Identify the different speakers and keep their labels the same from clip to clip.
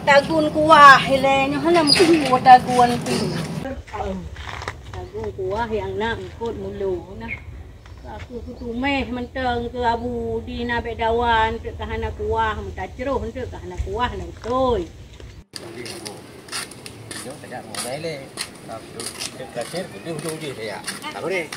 Speaker 1: tagun kuah hilenya hana mungkin buat tagun tu. Tagun kuah yang nak ikut mulu nah. Aku tu meh menteng ke abu di nabe dawan ke hana kuah mentah ceruh ke hana kuah nang toy.
Speaker 2: Yo tak mau naik le. Aku dekat dia ujung je saya. Tak boleh.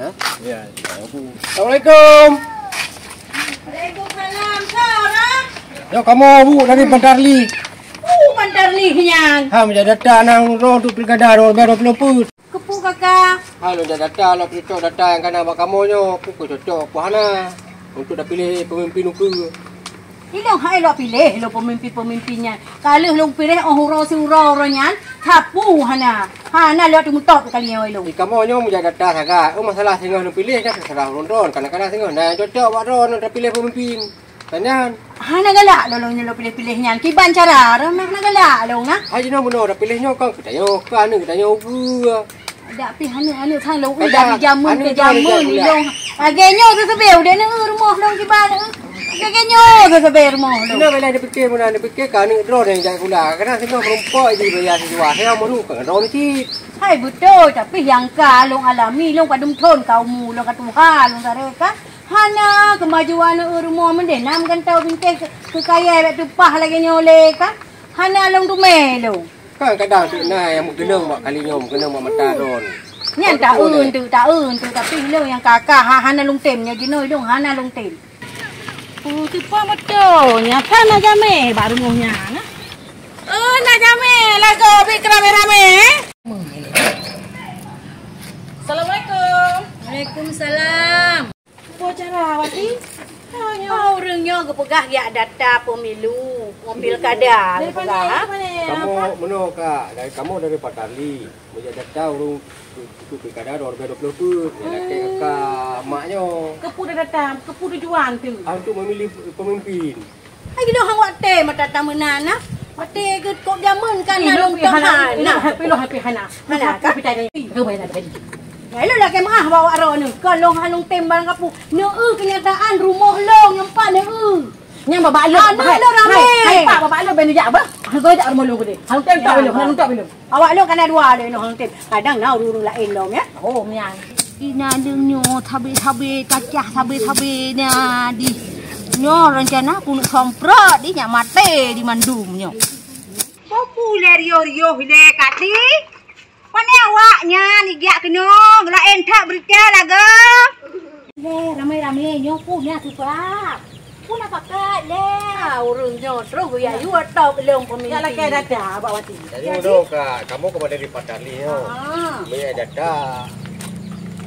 Speaker 2: Ha? Ya, aku. Assalamualaikum.
Speaker 1: Waalaikumsalam. Saudara.
Speaker 2: Yo kamu Bu dari Bandarli.
Speaker 1: Bandarli yang.
Speaker 2: Ha menjadi data nang roh tu pilkada roh baru peluput.
Speaker 1: Kepu kakak.
Speaker 2: Halo jadi data lo cocok data yang kana bak kamu nyo, aku cocok puhana untuk dah pilih pemimpin uku.
Speaker 1: Ilong hai lo pilih lo pemimpin-pemimpinnya. Kalau lo pilih orang si orang tapu hana. Hana lo tu mutok kali yang lo.
Speaker 2: Kamu nyo menjadi data saga. Masalah singgah lo pilih dah terserah ron kadang-kadang singgah nah cocok bak ron dah pilih pemimpin. Tanyan.
Speaker 1: Hana galak lo pilih-pilihnya. Kiban cara nak galak lo nah.
Speaker 2: Haji no benar dah pilihnya kan kita yo kan kita yo ubu.
Speaker 1: Ada pi hana thang lo udah jamun ke jamun ni lo. Agenyo tu sebel dia ni rumah lo kiban. Agenyo tu sebel rumah lo.
Speaker 2: Ina bela dia fikir kan ni ron yang jaga kula. Kadang singgah perempuan je bayar sejual. Saya malu kan ron ni.
Speaker 1: Hai betul tapi yang kalong alami lo kadum thon kaumu lo katuhan lo sareka. Hana kemajuan rumah mendenam kan tahu bintik kekayaan tu pah lagi nyole kan. Hana long tu melo.
Speaker 2: Kan kadang tu nah yang menggenang mak kali nyom kena mak mata ron.
Speaker 1: Nyan tak tu tapi lo yang kakak hana long temnya ginoi dong hana long tem. Oh tu pa betul nya kan nak jame baru rumahnya nah. Nak jame lagu bi rame-rame. Assalamualaikum. Waalaikumsalam. Apa cara Wati? Orangnya kepegah ya data pemilu, mobil kada.
Speaker 2: Kamu menurut kak, dari kamu dari Bandarli, menjadi data orang itu pilkada 2020, laki kakak maknya.
Speaker 1: Kepu dah datang, kepu tujuan tu.
Speaker 2: Untuk memilih pemimpin.
Speaker 1: Lagi dah hang wate mata tamunana. Wate ke kok jamun kan nalung tahan. Nah, happy hana. Hana ka pitanya. Ke bae nak tadi. Hello lah kemah bawa ro ni. Kalau halung tembang kapu. Neu kenyataan rumah long yang pak neu. Nyang baba lo. Hai pak baba lo ben jak ba? Hang go jak rumah lo gede. Hang tem tak belum, hang tak belum. Awak lo kan ada dua le no hang tem. Kadang nau ruru lain lo ya. Oh miang. Ina dengnyo thabe kacah thabe nya di. Nyo rencana aku nak sompro di nya mate di mandum nyo. Populer yo le kati. Mana awaknya ni giak kena lain tak berita laga. Le ramai-ramai nyoku nya tu pak. Pun apa kat le. Urang nyo terus ya you atau belum pemimpin. Ya lagi data Pak Wati.
Speaker 2: Jadi udah kak, kamu kepada dari Bandarli yo. Bayar data.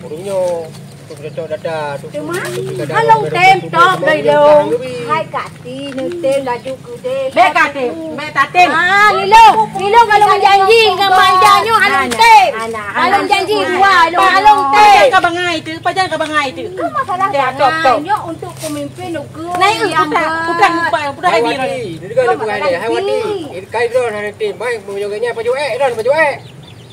Speaker 2: Urungnya cocok data tu.
Speaker 1: Cuma kalau tem top dari long. Hai kati ni tem laju ku de. Be kati, be tatem. Lilo kalau menjanji dengan manjanya halong tem. Halong janji dua lo halong tem. Pajan ka bangai tu. Masalah dia untuk pemimpin ukur. Naik bukan
Speaker 2: Hai Wati. Jadi kalau bukan dia, Hai Wati. Kai ron hari tim, baik menjoganya baju baju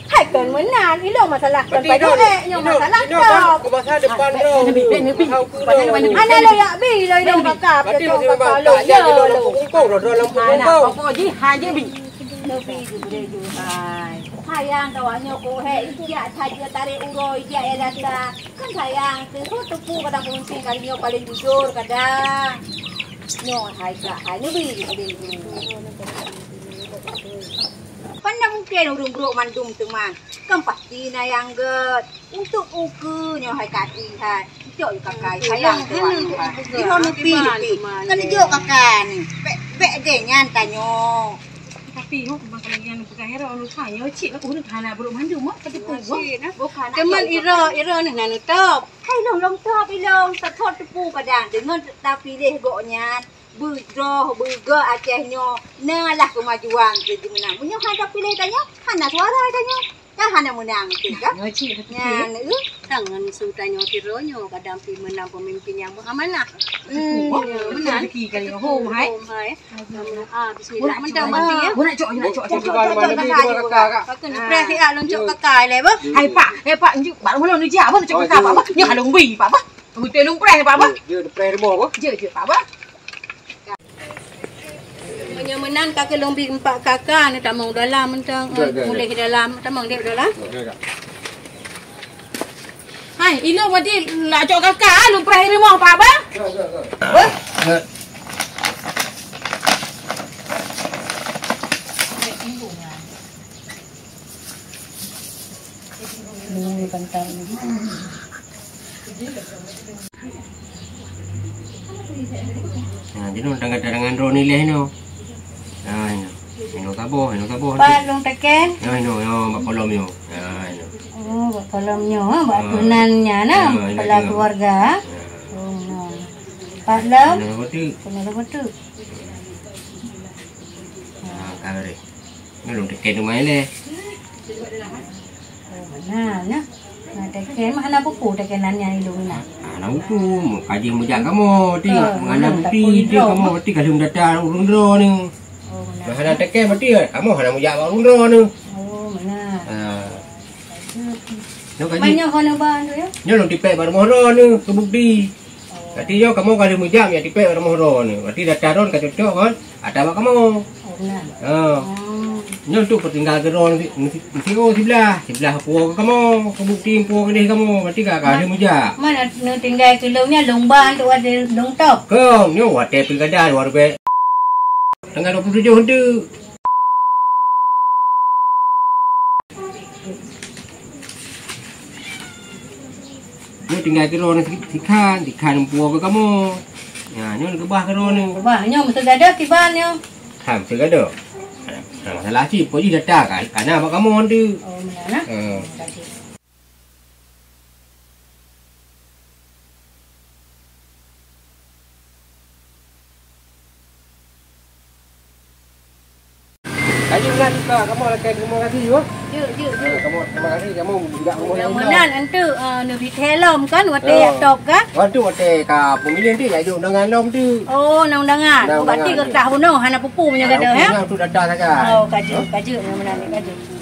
Speaker 1: Hai kan menang, ini masalah kan baju yang masalah
Speaker 2: kau. Kau pasal depan ron.
Speaker 1: Ana lo ya bi lo dong kakak.
Speaker 2: Berarti masih memang tak jadi lampu kumpul, lampu kumpul.
Speaker 1: Pokok ji haje bi. Lebih gede juga. Sayang kawannya ko he dia saja tarik uroi dia ya data. Kan sayang tu tepu kadang pemimpin kali nyo paling jujur kadang. Nyo hai ka, hai ni bi gede. Pandang mungkin urung bro mandum tu man. Kan pasti na yang get. Untuk ukunya hai kaki hai. Jok kakak sayang tu hai. Di hono pi. Kan jok kakak ni. Be de nyan tanyo. Tapi ho bang yang bukan hero anu saya cik aku hendak hana bro mandum mak tapi tu bukan. Teman ira ni nanu top. Hai long top ilong satot tepu kadang dengan tapi deh goknya. Budroh buga Acehnya nalah kemajuan ke menang. Punya hadap pilih tanya, hana suara tanya. Dah hana menang tu kan? Nya nu tangan sutanya tironyo kadang pi menang pemimpin yang amanah. Menang lagi kali home hai. Bismillah mentang mati ya. Nak cok. Kakak. Pres ya loncok kakak le ba. Hai pak njuk bạn muốn ni dia apa cok kakak apa? Nya halung bi apa? Telung pres apa?
Speaker 2: Dia pres mo apa?
Speaker 1: Je pak apa? Punya menan kakak lombi 4 kakak ni tak mau dalam mentang mulai ke dalam tak mau dia dalam. Hai, ini mati nak cok kakak lu perah rumah apa bang? Ini pantai ni.
Speaker 2: Nah, jadi orang dengan drone ni lah Nah, ini tabo.
Speaker 1: Balong teken.
Speaker 2: Ini mak kolom yo. Nah, ini.
Speaker 1: Oh, buat kolomnya, buat tunannya nah, kepala keluarga. Oh, no. Palam. Kena betul.
Speaker 2: Nah, kare. Ini belum teken rumah ni.
Speaker 1: Oh, mana? Nah, teken mana buku tekenannya itu nah.
Speaker 2: Anak buku, kaji mujak kamu, ti menganak bukti, ti kamu ti kalau datang urun drone ni.
Speaker 1: Oh, mana?
Speaker 2: Mana teken mati kamu hendak mujak urun drone ni.
Speaker 1: Oh, mana?
Speaker 2: Nó cái gì?
Speaker 1: Banyak orang ban tu ya.
Speaker 2: Nhớ lòng tipe baru mohon ni, kebukti. Berarti yo kamu kalau mujak ya tipe baru mohon ni. Berarti dah taron kat cocok kan? Ada apa kamu?
Speaker 1: Oh, benar.
Speaker 2: Nhớ tu pertinggal geron si sebelah puak kamu, kebukti puak ni kamu. Berarti kakak ada mujak.
Speaker 1: Mana nak tinggal kilaunya lomban tu ada long top.
Speaker 2: Kau, nyo wate pilkada luar be. Tanggal 27 tu. Nyo tinggal geron sikan puak kamu. Ya, nyo ke bah geron ni.
Speaker 1: Banyak mesti ada kibannya.
Speaker 2: Ham segado. Masalah sih, kau jadi datang kan? Karena apa kamu tu?
Speaker 1: Oh, mana?
Speaker 2: Kaji nak juga, kamu lagi terima kasih yo.
Speaker 1: Yuk.
Speaker 2: Kamu terima kasih, kamu juga kamu
Speaker 1: Yang mana nanti nabi telom kan, wate top kan?
Speaker 2: Waktu wate ka pemilihan tu, jadi undangan lom tu.
Speaker 1: Oh, undangan. Berarti ke tahun no, hana pupu punya kada ya?
Speaker 2: Tu datang saja.
Speaker 1: Oh, kaji yang mana ni kaji.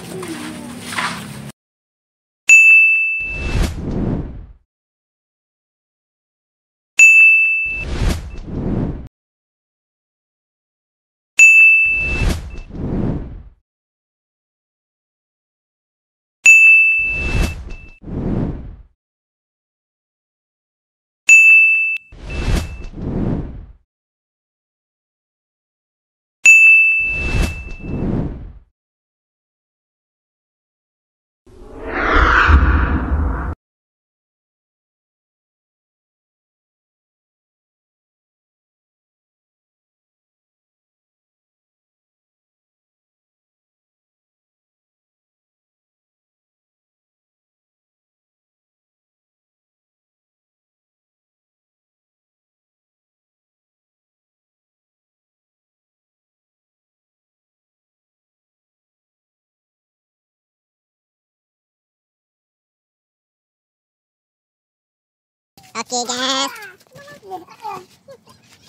Speaker 3: Okey guys.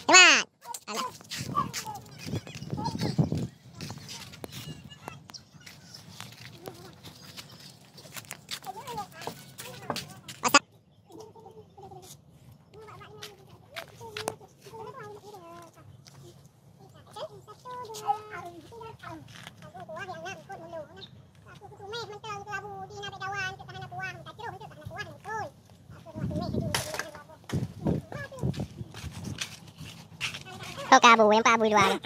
Speaker 3: Cepat. Kau kabur yang pak bui dua. Hai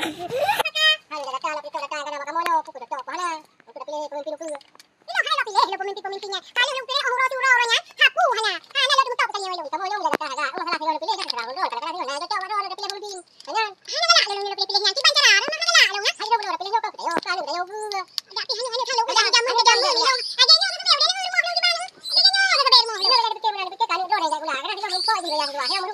Speaker 3: dah datang kalau kamu no pukul dah apa nah. Aku dah pilih pemimpin aku. Ini hai lah pilih pemimpinnya. Kalau yang pilih orang surau orangnya, aku hana. Hana lah untuk tanya kamu kamu dah datang agak. Oh salah pilih kan serang dulu. Kalau dah datang dah pilih pemimpin. Hana lah pilih yang kiban cara. Mana lah lah. Hai dah pilih kau. Ayo kalau dah yo. Dah pilih hanya kalau jam. Adanya rumah gimana? Adanya betul kalau dah orang yang gula. Karena kita lupa di yang gula.